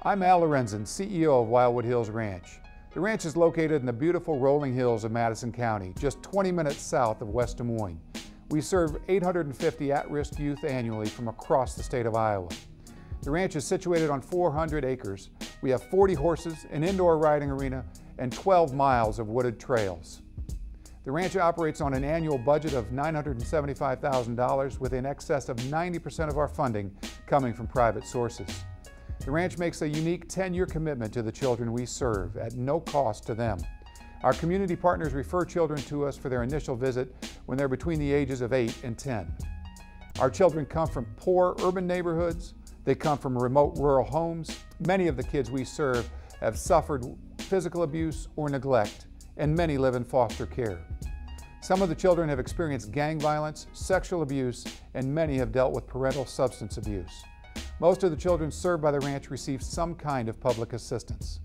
I'm Al Lorenzen, CEO of Wildwood Hills Ranch. The ranch is located in the beautiful rolling hills of Madison County, just 20 minutes south of West Des Moines. We serve 850 at-risk youth annually from across the state of Iowa. The ranch is situated on 400 acres. We have 40 horses, an indoor riding arena, and 12 miles of wooded trails. The ranch operates on an annual budget of $975,000 with in excess of 90% of our funding coming from private sources. The ranch makes a unique 10-year commitment to the children we serve at no cost to them. Our community partners refer children to us for their initial visit when they're between the ages of 8 and 10. Our children come from poor urban neighborhoods. They come from remote rural homes. Many of the kids we serve have suffered physical abuse or neglect, and many live in foster care. Some of the children have experienced gang violence, sexual abuse, and many have dealt with parental substance abuse. Most of the children served by the ranch receive some kind of public assistance.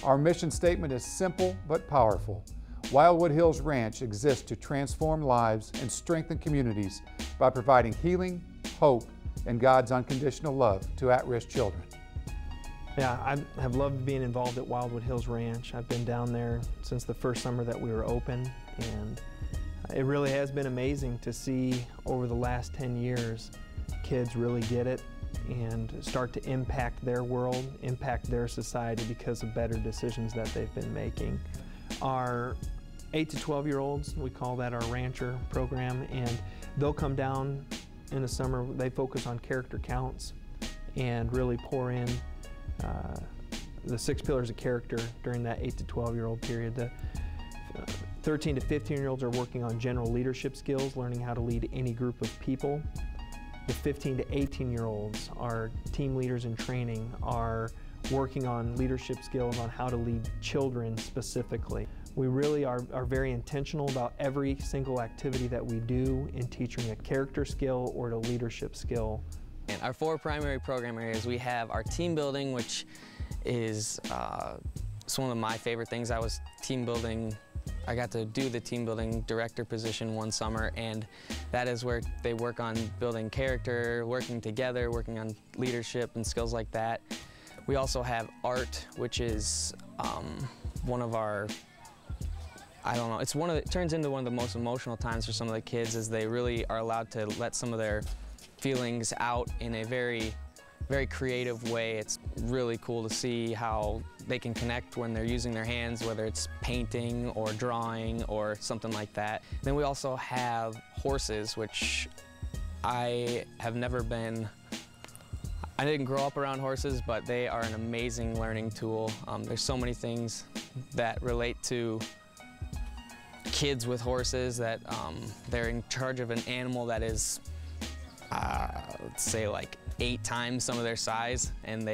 Our mission statement is simple but powerful. Wildwood Hills Ranch exists to transform lives and strengthen communities by providing healing, hope, and God's unconditional love to at-risk children. Yeah, I have loved being involved at Wildwood Hills Ranch. I've been down there since the first summer that we were open, and it really has been amazing to see over the last 10 years kids really get it and start to impact their world, impact their society because of better decisions that they've been making. Our 8 to 12-year-olds, we call that our Rancher program, and they'll come down in the summer. They focus on character counts and really pour in the 6 pillars of character during that 8 to 12-year-old period. The 13 to 15-year-olds are working on general leadership skills, learning how to lead any group of people. The 15 to 18-year-olds are team leaders in training, are working on leadership skills on how to lead children specifically. We really are very intentional about every single activity that we do in teaching a character skill or a leadership skill. And our 4 primary program areas, we have our team building, which is it's one of my favorite things. I got to do the team building director position one summer, and that is where they work on building character, working together, working on leadership and skills like that. We also have art, which is one of our, it turns into one of the most emotional times for some of the kids, as they really are allowed to let some of their feelings out in a very, very creative way. It's really cool to see how they can connect when they're using their hands, whether it's painting or drawing or something like that. Then we also have horses, which I didn't grow up around horses, but they are an amazing learning tool. There's so many things that relate to kids with horses, that they're in charge of an animal that is, let's say, like 8 times some of their size, and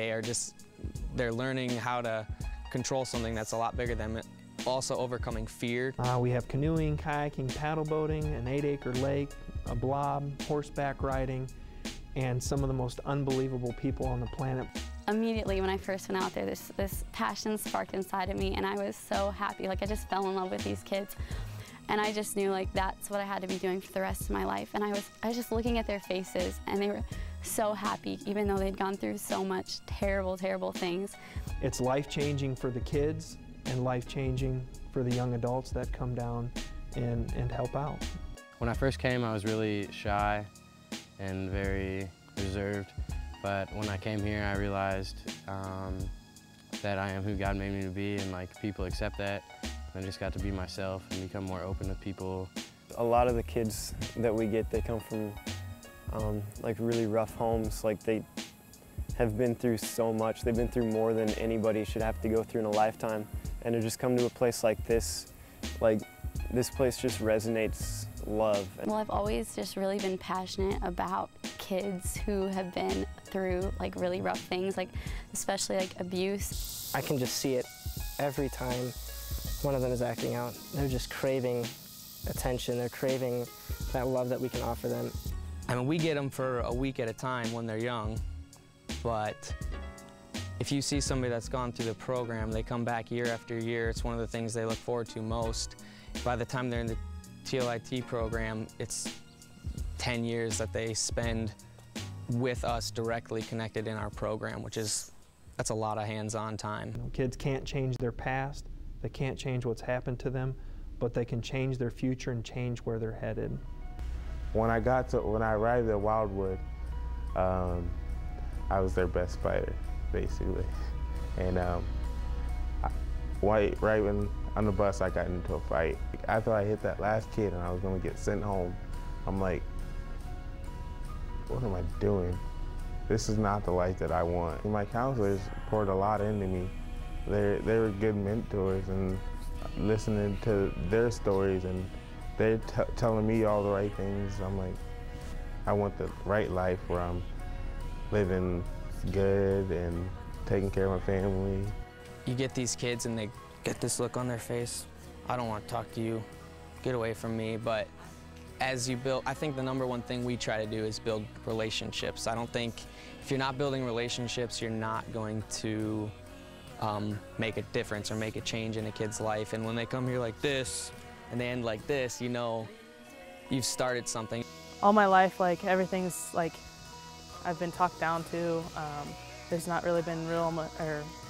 they're learning how to control something that's a lot bigger than them, also overcoming fear. We have canoeing, kayaking, paddle boating, an 8-acre lake, a blob, horseback riding, and some of the most unbelievable people on the planet. Immediately when I first went out there, this passion sparked inside of me, and I was so happy. Like, I just fell in love with these kids. And I just knew, like, that's what I had to be doing for the rest of my life. And I was just looking at their faces, and they were so happy, even though they'd gone through so much terrible, terrible things. It's life-changing for the kids and life-changing for the young adults that come down and help out. When I first came, I was really shy and very reserved. But when I came here, I realized that I am who God made me to be, and like people accept that. I just got to be myself and become more open with people. A lot of the kids that we get, they come from like really rough homes. Like, they have been through so much. They've been through more than anybody should have to go through in a lifetime. And to just come to a place like this place just resonates love. Well, I've always just really been passionate about kids who have been through like really rough things, like especially like abuse. I can just see it every time one of them is acting out. They're just craving attention. They're craving that love that we can offer them. I mean, we get them for a week at a time when they're young, but if you see somebody that's gone through the program, they come back year after year. It's one of the things they look forward to most. By the time they're in the TLIT program, it's 10 years that they spend with us directly connected in our program, which is That's a lot of hands-on time. You know, kids can't change their past, they can't change what's happened to them, but they can change their future and change where they're headed. When I arrived at Wildwood, I was their best fighter, basically. And right when on the bus, I got into a fight. After I hit that last kid and I was gonna get sent home, I'm like, what am I doing? This is not the life that I want. My counselors poured a lot into me. They were good mentors, and listening to their stories, and they're telling me all the right things. I'm like, I want the right life where I'm living good and taking care of my family. You get these kids and they get this look on their face. I don't want to talk to you. Get away from me. But as you build, I think the #1 thing we try to do is build relationships. I don't think if you're not building relationships, you're not going to make a difference or make a change in a kid's life. And when they come here like this and they end like this, you know you've started something. All my life, like, everything's like I've been talked down to. There's not really been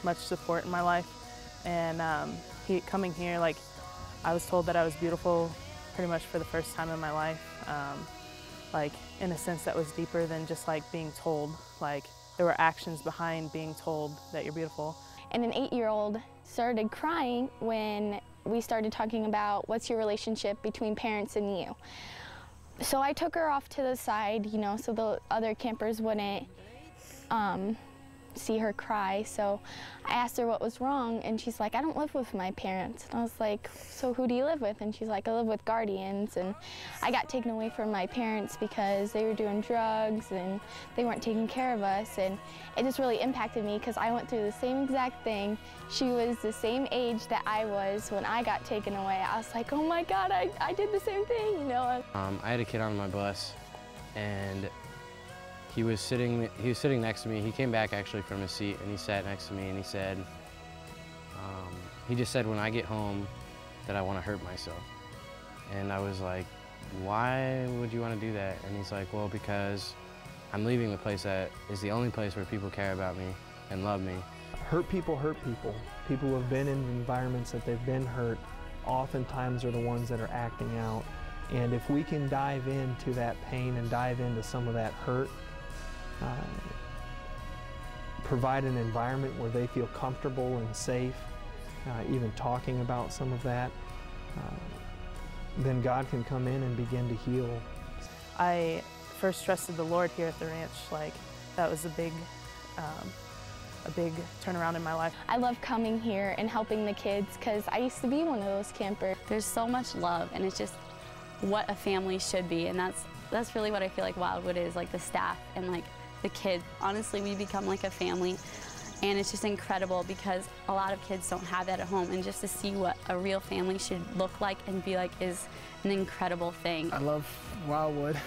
much support in my life. And coming here, like, I was told that I was beautiful pretty much for the first time in my life. Like, in a sense that was deeper than just like being told. Like, there were actions behind being told that you're beautiful. And an 8-year-old started crying when we started talking about what's your relationship between parents and you. So I took her off to the side, you know, so the other campers wouldn't see her cry. So I asked her what was wrong, and she's like, I don't live with my parents. And I was like, so who do you live with? And she's like, I live with guardians. And I got taken away from my parents because they were doing drugs and they weren't taking care of us. And it just really impacted me because I went through the same exact thing. She was the same age that I was when I got taken away. I was like, oh my God, I did the same thing, you know. I had a kid on my bus, and he was sitting next to me. He came back actually from his seat, and he sat next to me, and he said, he just said, when I get home that I want to hurt myself. And I was like, why would you want to do that? And he's like, well, because I'm leaving the place that is the only place where people care about me and love me. Hurt people hurt people. People who have been in environments that they've been hurt oftentimes are the ones that are acting out. And if we can dive into that pain and dive into some of that hurt, provide an environment where they feel comfortable and safe, even talking about some of that, then God can come in and begin to heal. I first trusted the Lord here at the ranch. Like, that was a big turnaround in my life. I love coming here and helping the kids because I used to be one of those campers. There's so much love, and it's just what a family should be, and that's really what I feel like Wildwood is, like the staff and like the kids. Honestly, we become like a family, and it's just incredible because a lot of kids don't have that at home, and just to see what a real family should look like and be like is an incredible thing. I love Wildwood.